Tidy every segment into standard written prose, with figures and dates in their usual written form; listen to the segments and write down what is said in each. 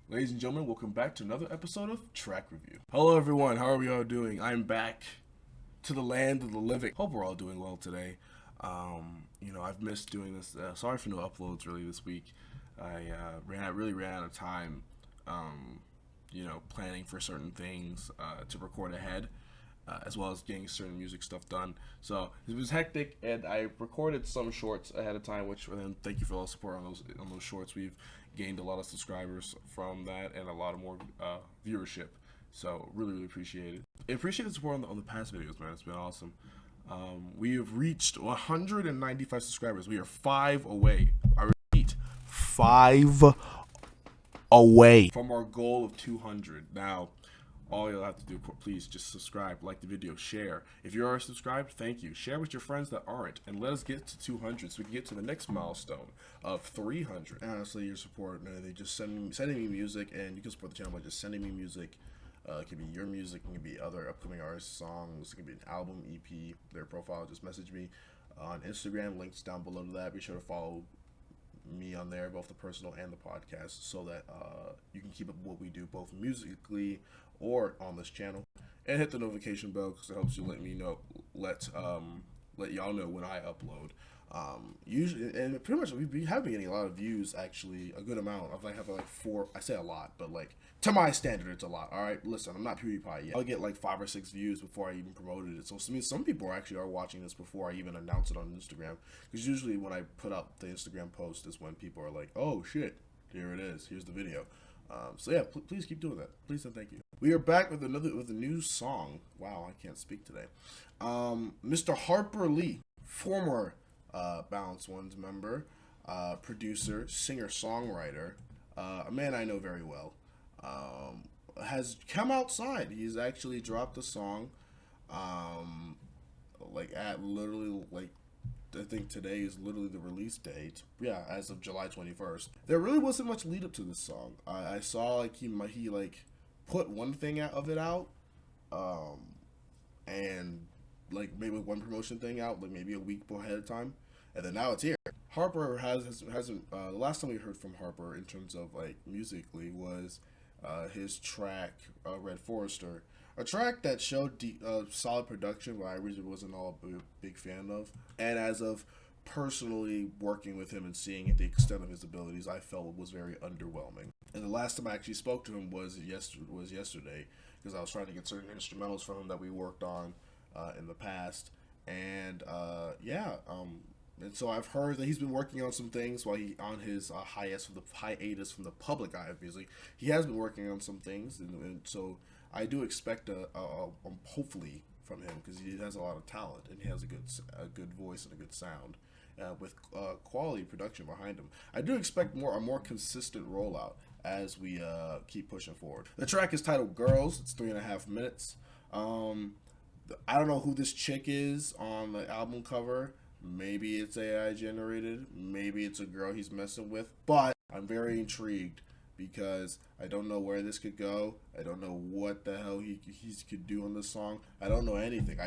Ladies and gentlemen, welcome back to another episode of Track Review. Hello everyone, how are we all doing? I'm back to the land of the living. Hope we're all doing well today. I've missed doing this. Sorry for no uploads really this week. I really ran out of time, planning for certain things to record ahead, as well as getting certain music stuff done. So it was hectic, and I recorded some shorts ahead of time. And thank you for all the support on those shorts. We've gained a lot of subscribers from that and a lot of more viewership. So really appreciate it. I appreciate the support on the past videos, man. It's been awesome. We have reached 195 subscribers. We are 5 away. I repeat, 5 away from our goal of 200. Now, all you'll have to do, please just subscribe, like the video, share. If you're already subscribed, thank you. Share with your friends that aren't, and let us get to 200 so we can get to the next milestone of 300. Honestly, your support and everything, just sending me music, and you can support the channel by just sending me music. It can be your music, it can be other upcoming artists' songs, it can be an album, EP, their profile. Just message me on Instagram, links down below to that. Be sure to follow me on there, both the personal and the podcast, so that you can keep up what we do both musically or on this channel, and hit the notification bell because it helps you let y'all know when I upload. Usually, and pretty much we have been getting a lot of views, actually a good amount. I have like 4. I say a lot, but like to my standard, it's a lot. All right, listen, I'm not PewDiePie yet. I'll get like 5 or 6 views before I even promoted it. So some people actually are watching this before I even announce it on Instagram. Because usually when I put up the Instagram post is when people are like, "Oh shit, here it is. Here's the video." So yeah, please keep doing that. Please and thank you. We are back with a new song. Wow, I can't speak today. Mr. Harper Lee, former Balance One's member, producer, singer, songwriter, a man I know very well, has come outside. He's actually dropped a song, I think today is literally the release date. Yeah, as of July 21st. There really wasn't much lead up to this song. I saw he put one thing of it out, and like maybe one promotion thing out, like maybe a week ahead of time, and then now it's here. Harper hasn't. The last time we heard from Harper in terms of like musically was his track Red Forester, a track that showed solid production, but I really wasn't all a big fan of. And as of personally working with him and seeing the extent of his abilities, I felt it was very underwhelming. And the last time I actually spoke to him was yesterday, because I was trying to get certain instrumentals from him that we worked on in the past. And and so I've heard that he's been working on some things while he on his hiatus from the public eye of music. He has been working on some things, and so I do expect hopefully from him, because he has a lot of talent and he has a good voice and a good sound, with quality production behind him. I do expect a more consistent rollout as we keep pushing forward. The track is titled "Girls." It's 3.5 minutes. I don't know who this chick is on the album cover. Maybe it's AI generated. Maybe it's a girl he's messing with. But I'm very intrigued because I don't know where this could go. I don't know what the hell he could do on this song. I don't know anything.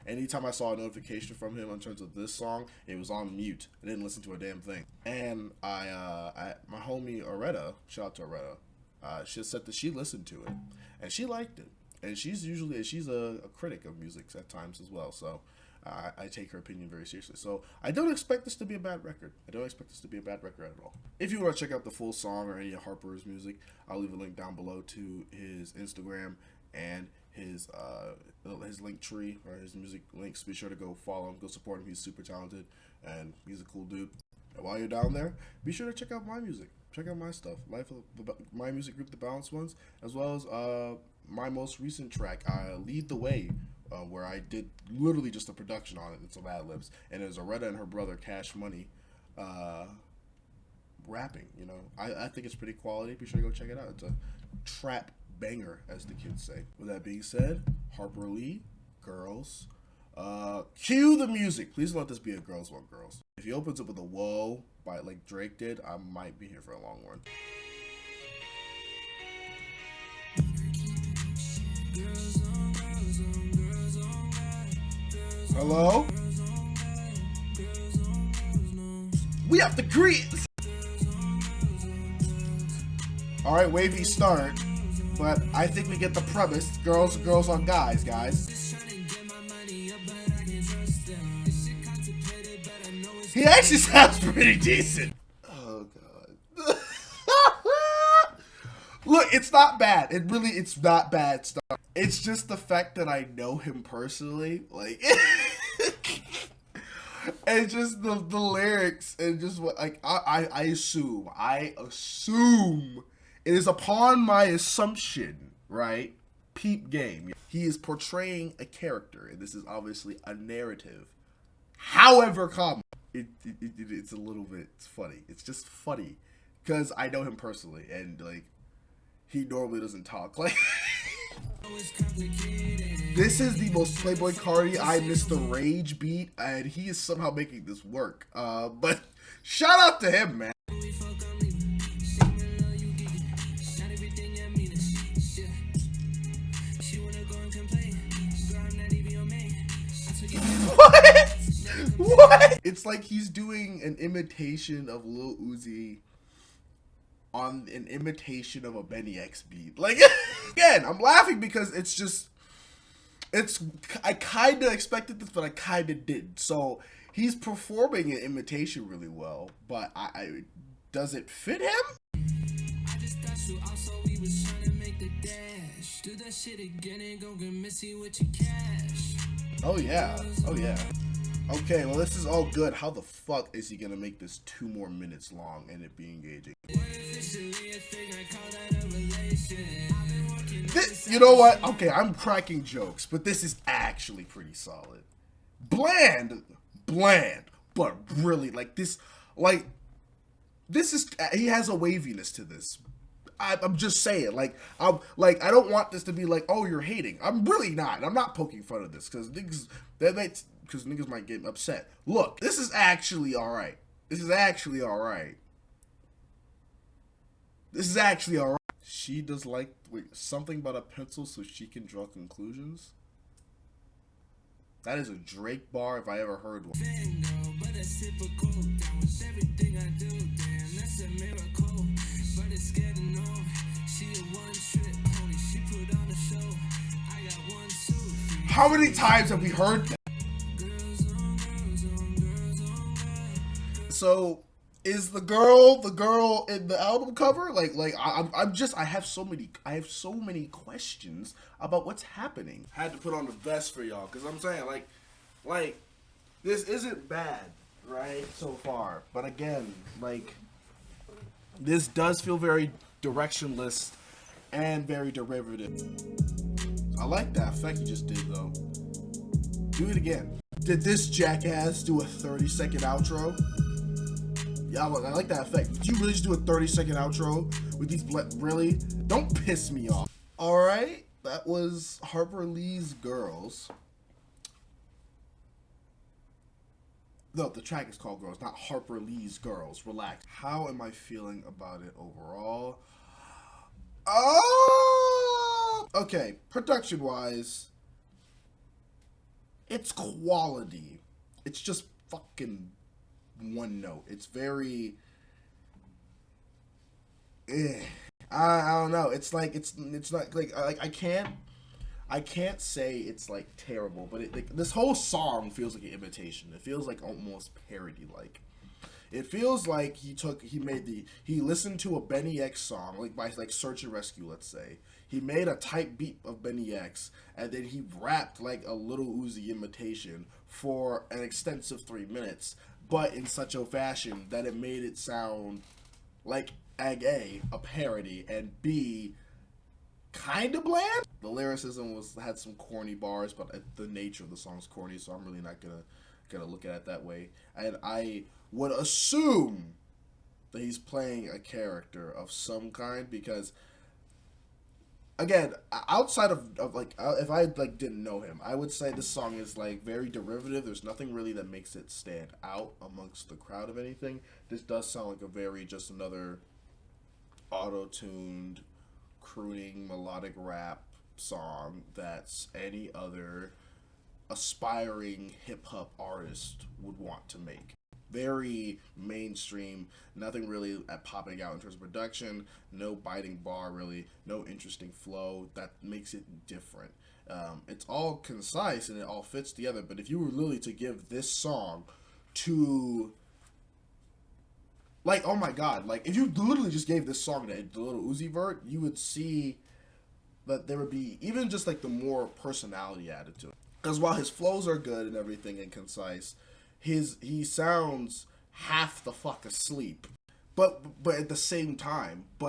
Anytime I saw a notification from him in terms of this song, it was on mute. I didn't listen to a damn thing. And my homie Aretta, shout out to Aretta, she said that she listened to it and she liked it. And she's a critic of music at times as well. So I take her opinion very seriously. So I don't expect this to be a bad record. I don't expect this to be a bad record at all. If you want to check out the full song or any of Harper's music, I'll leave a link down below to his Instagram and his link tree, or his music links. Be sure to go follow him, go support him. He's super talented and he's a cool dude. And while you're down there, be sure to check out my music. Check out my stuff. My music group, The Balanced Ones, as well as my most recent track, Lead the Way, where I did literally just a production on it and some ad libs, and it was Aretta and her brother Cash Money rapping. I think it's pretty quality. Be sure to go check it out. It's a trap banger, as the kids say. With that being said, Harper Lee, Girls. Cue the music. Please let this be a Girls Want Girls. If he opens up with a "Whoa" by like Drake did, I might be here for a long run. Hello? We have the greens. All right, wavy start, but I think we get the premise. Girls on guys, guys. He actually sounds pretty decent. Oh god. Look, it's not bad. It's not bad stuff. It's just the fact that I know him personally, like, and just the lyrics and just what, like, I assume it is upon my assumption, right? Peep game. He is portraying a character, and this is obviously a narrative. However, it's a little bit funny. It's just funny because I know him personally, and like, he normally doesn't talk like. This is the most Playboy Cardi I Miss the Rage beat, and he is somehow making this work. But shout out to him, man. What? What? It's like he's doing an imitation of Lil Uzi on an imitation of a Benny X beat. Like, again, I'm laughing because I kind of expected this, but I kind of didn't. So he's performing an imitation really well, but does it fit him? I just thought you also we was trying to make the dash. Do that shit again and go get messy with your cash. Oh yeah. Oh yeah. Okay, well this is all good. How the fuck is he gonna make this 2 more minutes long and it be engaging? You know what? Okay, I'm cracking jokes, but this is actually pretty solid. Bland, but really this is, he has a waviness to this. I'm just saying, I don't want this to be like, oh, you're hating. I'm really not. I'm not poking fun of this because niggas might get upset. Look, this is actually all right. She does like something about a pencil so she can draw conclusions. That is a Drake bar if I ever heard one. How many times have we heard that? So is the girl in the album cover? I have so many questions about what's happening. I had to put on the vest for y'all because I'm saying like this isn't bad, right, so far. But again, this does feel very directionless and very derivative. I like that effect you just did though. Do it again. Did this jackass do a 30-second outro? Yeah, I like that effect. Did you really just do a 30-second outro with these really? Don't piss me off. Alright, that was Harper Lee's Girls. No, the track is called Girls, not Harper Lee's Girls. Relax. How am I feeling about it overall? Oh! Okay, production-wise, it's quality. It's just fucking one note. It's very I don't know. It's not like I can't say it's like terrible, but this whole song feels like an imitation. It feels like almost parody like. It feels like he listened to a Benny X song, like by Search and Rescue, let's say. He made a type beat of Benny X, and then he rapped like a Little Uzi imitation for an extensive 3 minutes, but in such a fashion that it made it sound like A, a parody, and B, kind of bland. The lyricism had some corny bars, but the nature of the song's corny, so I'm really not gonna look at it that way. And I would assume that he's playing a character of some kind because, again, outside of if I didn't know him, I would say this song is very derivative. There's nothing really that makes it stand out amongst the crowd of anything. This does sound like a very just another auto-tuned crooning melodic rap song that's any other aspiring hip hop artist would want to make. Very mainstream, nothing really at popping out in terms of production, no biting bar really, no interesting flow that makes it different. It's all concise and it all fits together, but if you were literally to give this song to, like, oh my god, like if you literally just gave this song to the little Uzi Vert, you would see that there would be even just like the more personality added to it. Because while his flows are good and everything and concise, he sounds half the fuck asleep. But at the same time, if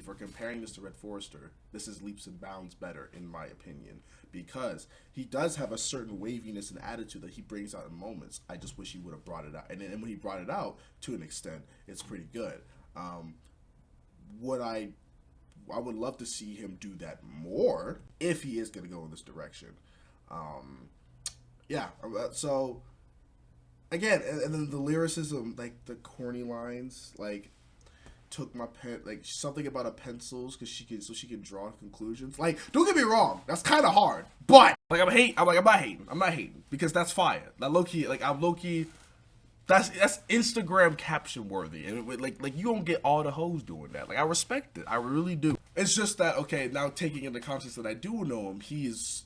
we're comparing this to Red Forrester, this is leaps and bounds better in my opinion, because he does have a certain waviness and attitude that he brings out in moments. I just wish he would have brought it out, and when he brought it out to an extent, it's pretty good. What I would love to see him do that more if he is going to go in this direction. Yeah, so again, and then the lyricism, like the corny lines, like took my pen, like something about a pencils because she can draw conclusions. Like, don't get me wrong, that's kind of hard, but like I'm not hating because that's fire. That low key, like I'm low key. That's Instagram caption worthy, and like you don't get all the hoes doing that. Like I respect it, I really do. It's just that okay, now taking into context that I do know him, he is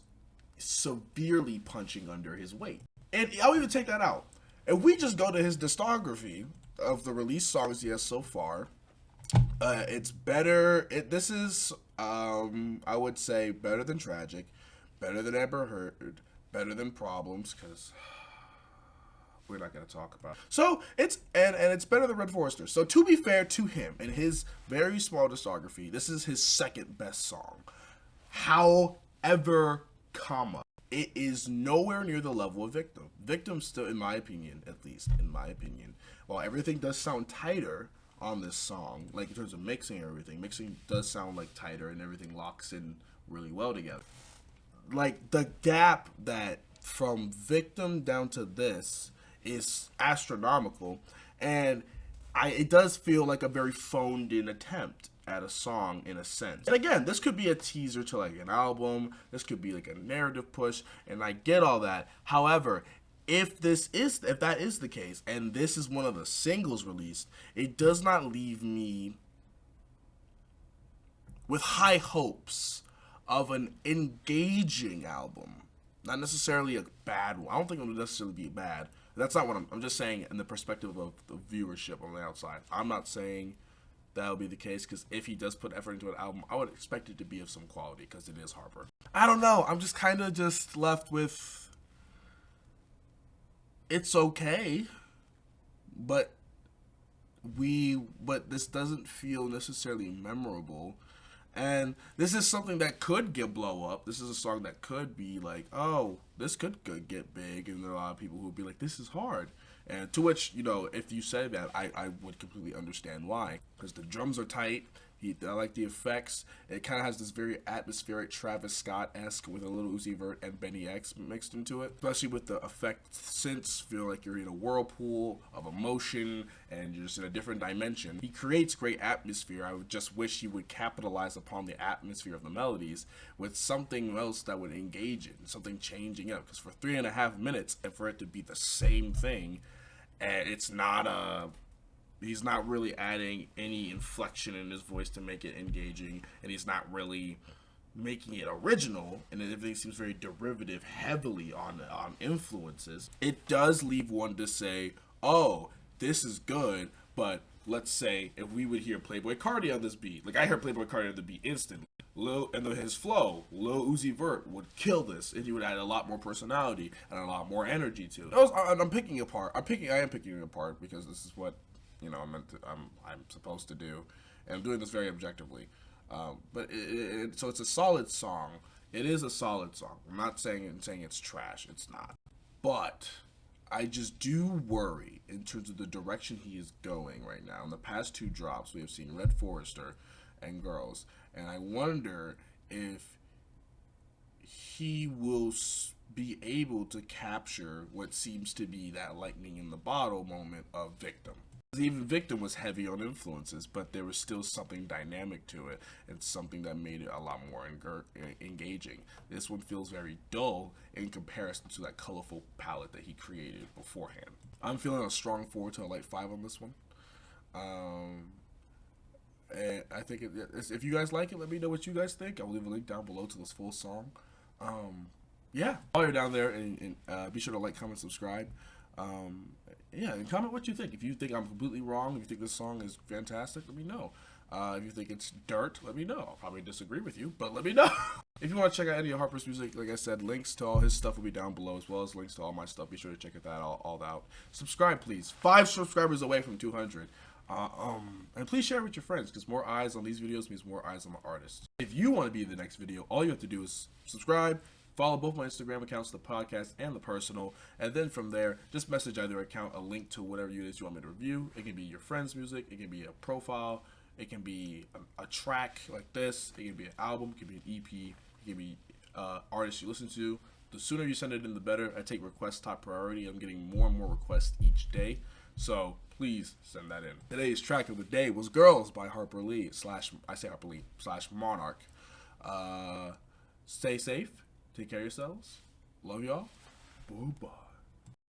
severely punching under his weight, and I'll even take that out. If we just go to his discography of the released songs he has so far, it's better. This is I would say better than Tragic, better than Ever Heard, better than Problems, because we're not going to talk about. So it's and it's better than Red Forrester. So to be fair to him and his very small discography, this is his second best song. However, it is nowhere near the level of Victim. Victim still, in my opinion, at least in my opinion, while everything does sound tighter on this song, like in terms of mixing and everything, mixing does sound like tighter and everything locks in really well together. Like the gap that from Victim down to this is astronomical, and it does feel like a very phoned in attempt at a song in a sense. And again, this could be a teaser to like an album, this could be like a narrative push, and I get all that. However, if that is the case, and this is one of the singles released, it does not leave me with high hopes of an engaging album. Not necessarily a bad one. I don't think it would necessarily be bad. That's not what I'm just saying in the perspective of the viewership on the outside. I'm not saying that would be the case, because if he does put effort into an album, I would expect it to be of some quality, because it is Harper. I don't know. I'm just kind of just left with, it's okay, but this doesn't feel necessarily memorable. And this is something that could blow up. This is a song that could be like, oh, this could get big. And there are a lot of people who would be like, this is hard. And to which, if you say that, I would completely understand why. Because the drums are tight. I like the effects. It kind of has this very atmospheric Travis Scott-esque with a little Uzi Vert and Benny X mixed into it. Especially with the effect synths, feel like you're in a whirlpool of emotion and you're just in a different dimension. He creates great atmosphere. I would just wish he would capitalize upon the atmosphere of the melodies with something else that would engage it, something changing up. Because for 3.5 minutes, and for it to be the same thing, and it's not he's not really adding any inflection in his voice to make it engaging, and he's not really making it original, and everything seems very derivative, heavily on influences. It does leave one to say, oh, this is good, but let's say if we would hear Playboi Carti on this beat, like I heard Playboi Carti on the beat instantly, and his flow, Lil Uzi Vert would kill this, and he would add a lot more personality and a lot more energy to it. I'm picking apart. I am picking it apart because this is what I'm supposed to do, and I'm doing this very objectively. So it's a solid song. It is a solid song. I'm not saying it's trash. It's not. But I just do worry in terms of the direction he is going right now. In the past 2 drops, we have seen Red Forrester and Girls, and I wonder if he will be able to capture what seems to be that lightning in the bottle moment of Victim. Even Victim was heavy on influences, but there was still something dynamic to it and something that made it a lot more engaging. This one feels very dull in comparison to that colorful palette that he created beforehand. I'm feeling a strong 4 to a light 5 on this one. And I think if you guys like it, let me know what you guys think. I'll leave a link down below to this full song. Yeah, while you're down there, and be sure to like, comment, subscribe. Yeah, and comment what you think. If you think I'm completely wrong, if you think this song is fantastic, let me know. If you think it's dirt, let me know. I'll probably disagree with you, but let me know. If you want to check out any of Harper's music, like I said, links to all his stuff will be down below, as well as links to all my stuff. Be sure to check that all out. Subscribe, please. 5 subscribers away from 200. And please share it with your friends, because more eyes on these videos means more eyes on my artists. If you want to be in the next video, all you have to do is subscribe, follow both my Instagram accounts, the podcast and the personal, and then from there, just message either account a link to whatever it is you want me to review. It can be your friend's music, it can be a profile, it can be a track like this, it can be an album, it can be an EP, it can be artists you listen to. The sooner you send it in, the better. I take requests top priority. I'm getting more and more requests each day, so please send that in. Today's track of the day was Girls by Harper Lee / Monarch. Stay safe. Take care of yourselves. Love y'all. Bye-bye.